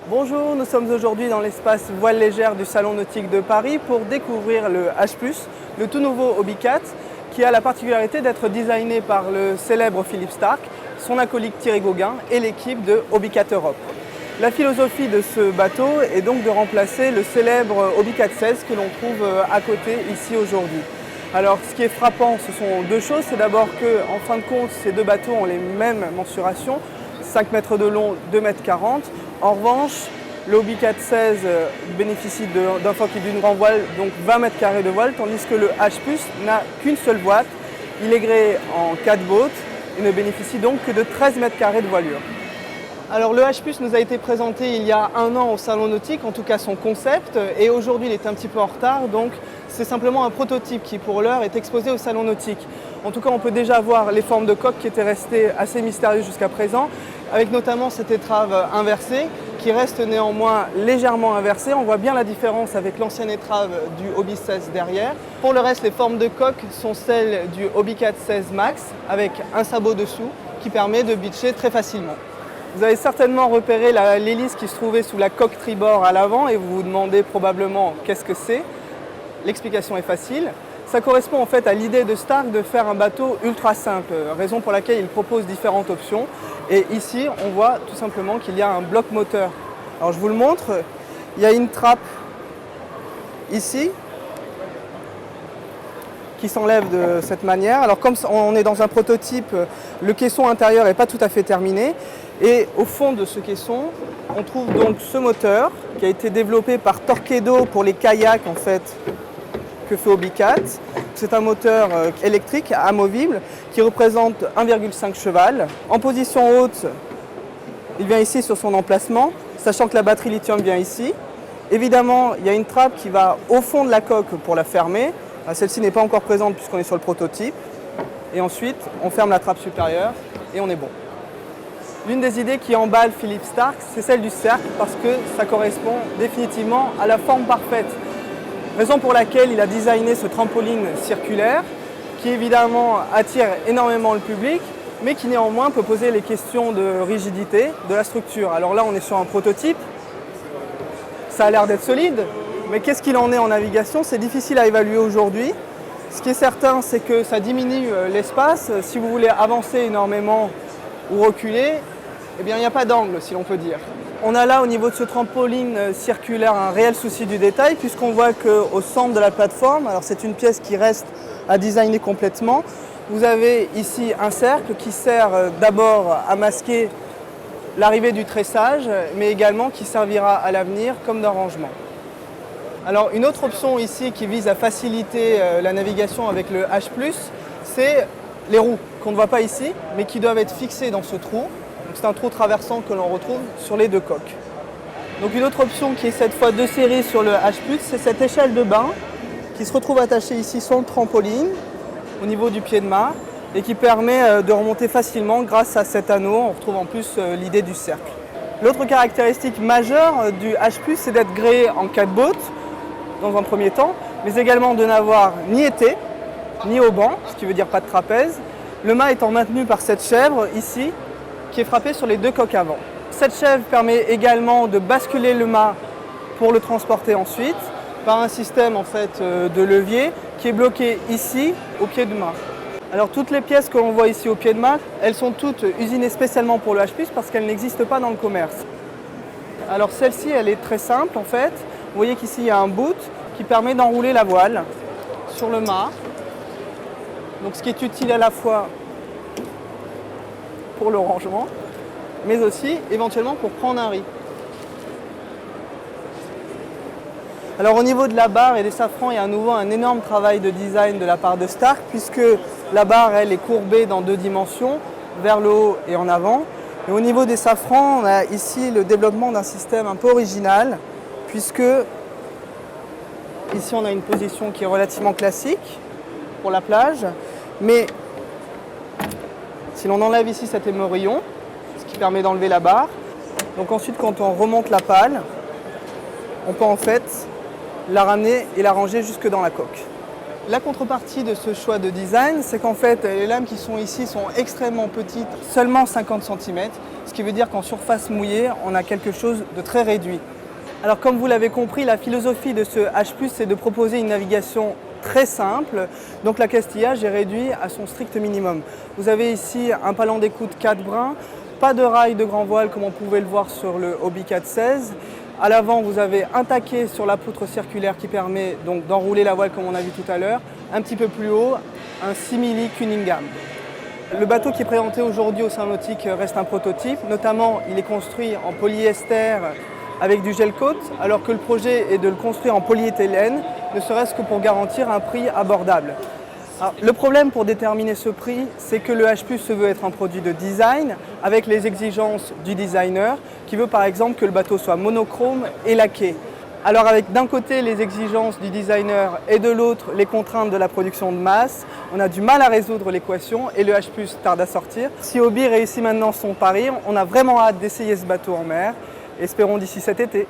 Bonjour, nous sommes aujourd'hui dans l'espace voile légère du Salon Nautique de Paris pour découvrir le H+, le tout nouveau Hobbycat, qui a la particularité d'être designé par le célèbre Philippe Starck, son acolyte Thierry Gauguin et l'équipe de Hobbycat Europe. La philosophie de ce bateau est donc de remplacer le célèbre Hobbycat 16 que l'on trouve à côté ici aujourd'hui. Alors ce qui est frappant, ce sont deux choses. C'est d'abord qu'en fin de compte, ces deux bateaux ont les mêmes mensurations, 5 mètres de long, 2 mètres 40. En revanche, le Hobbycat 16 bénéficie d'un foc et d'une grande voile, donc 20 mètres carrés de voile, tandis que le H+ n'a qu'une seule boîte. Il est gréé en 4 boats et ne bénéficie donc que de 13 mètres carrés de voilure. Alors le H+ nous a été présenté il y a un an au Salon Nautique, en tout cas son concept, et aujourd'hui il est un petit peu en retard, donc c'est simplement un prototype qui pour l'heure est exposé au Salon Nautique. En tout cas on peut déjà voir les formes de coque qui étaient restées assez mystérieuses jusqu'à présent, avec notamment cette étrave inversée qui reste néanmoins légèrement inversée. On voit bien la différence avec l'ancienne étrave du Hobby 16 derrière. Pour le reste, les formes de coque sont celles du Hobbycat 16 Max avec un sabot dessous qui permet de beacher très facilement. Vous avez certainement repéré l'hélice qui se trouvait sous la coque tribord à l'avant et vous vous demandez probablement qu'est-ce que c'est. L'explication est facile. Ça correspond en fait à l'idée de Starck de faire un bateau ultra simple, raison pour laquelle il propose différentes options. Et ici, on voit tout simplement qu'il y a un bloc moteur. Alors je vous le montre, il y a une trappe ici qui s'enlève de cette manière. Alors comme on est dans un prototype, le caisson intérieur n'est pas tout à fait terminé. Et au fond de ce caisson, on trouve donc ce moteur qui a été développé par Torqeedo pour les kayaks en fait, que fait Hobbycat. C'est un moteur électrique amovible qui représente 1,5 cheval. En position haute, il vient ici sur son emplacement, sachant que la batterie lithium vient ici. Évidemment, il y a une trappe qui va au fond de la coque pour la fermer. Celle-ci n'est pas encore présente puisqu'on est sur le prototype. Et ensuite, on ferme la trappe supérieure et on est bon. L'une des idées qui emballe Philippe Starck, c'est celle du cercle parce que ça correspond définitivement à la forme parfaite. Raison pour laquelle il a designé ce trampoline circulaire qui évidemment attire énormément le public, mais qui néanmoins peut poser les questions de rigidité de la structure. Alors là, on est sur un prototype, ça a l'air d'être solide, mais qu'est-ce qu'il en est en navigation? C'est difficile à évaluer aujourd'hui. Ce qui est certain, c'est que ça diminue l'espace. Si vous voulez avancer énormément ou reculer, eh bien, il n'y a pas d'angle, si l'on peut dire. On a là, au niveau de ce trampoline circulaire, un réel souci du détail, puisqu'on voit qu'au centre de la plateforme, alors c'est une pièce qui reste à designer complètement, vous avez ici un cercle qui sert d'abord à masquer l'arrivée du tressage, mais également qui servira à l'avenir comme d'arrangement. Alors une autre option ici qui vise à faciliter la navigation avec le H+, c'est les roues, qu'on ne voit pas ici, mais qui doivent être fixées dans ce trou. C'est un trou traversant que l'on retrouve sur les deux coques. Donc une autre option qui est cette fois de série sur le H+, c'est cette échelle de bain qui se retrouve attachée ici sur le trampoline au niveau du pied de mât et qui permet de remonter facilement grâce à cet anneau. On retrouve en plus l'idée du cercle. L'autre caractéristique majeure du H+, c'est d'être gréé en 4 boats dans un premier temps, mais également de n'avoir ni été, ni auban, ce qui veut dire pas de trapèze. Le mât étant maintenu par cette chèvre ici, qui est frappée sur les deux coques avant. Cette chèvre permet également de basculer le mât pour le transporter ensuite par un système en fait, de levier qui est bloqué ici au pied du mât. Alors toutes les pièces que l'on voit ici au pied de mât, elles sont toutes usinées spécialement pour le H+, parce qu'elles n'existent pas dans le commerce. Alors celle-ci, elle est très simple en fait. Vous voyez qu'ici il y a un boot qui permet d'enrouler la voile sur le mât. Donc ce qui est utile à la fois pour le rangement, mais aussi éventuellement pour prendre un riz. Alors au niveau de la barre et des safrans, il y a à nouveau un énorme travail de design de la part de Starck, puisque la barre elle est courbée dans 2 dimensions, vers le haut et en avant. Et au niveau des safrans, on a ici le développement d'un système un peu original, puisque ici on a une position qui est relativement classique pour la plage, mais si l'on enlève ici cet émerillon, ce qui permet d'enlever la barre, donc ensuite quand on remonte la pale, on peut en fait la ramener et la ranger jusque dans la coque. La contrepartie de ce choix de design, c'est qu'en fait les lames qui sont ici sont extrêmement petites, seulement 50 cm, ce qui veut dire qu'en surface mouillée, on a quelque chose de très réduit. Alors comme vous l'avez compris, la philosophie de ce H+, c'est de proposer une navigation très simple, donc l'accastillage est réduit à son strict minimum. Vous avez ici un palan d'écoute 4 brins, pas de rail de grand voile comme on pouvait le voir sur le Hobie 416. À l'avant, vous avez un taquet sur la poutre circulaire qui permet donc d'enrouler la voile comme on a vu tout à l'heure. Un petit peu plus haut, un simili Cunningham. Le bateau qui est présenté aujourd'hui au Salon Nautique reste un prototype, notamment il est construit en polyester avec du gel coat, alors que le projet est de le construire en polyéthylène, ne serait-ce que pour garantir un prix abordable. Alors, le problème pour déterminer ce prix, c'est que le H+ se veut être un produit de design, avec les exigences du designer, qui veut par exemple que le bateau soit monochrome et laqué. Alors avec d'un côté les exigences du designer et de l'autre les contraintes de la production de masse, on a du mal à résoudre l'équation et le H+ tarde à sortir. Si Hobie réussit maintenant son pari, on a vraiment hâte d'essayer ce bateau en mer. Espérons d'ici cet été.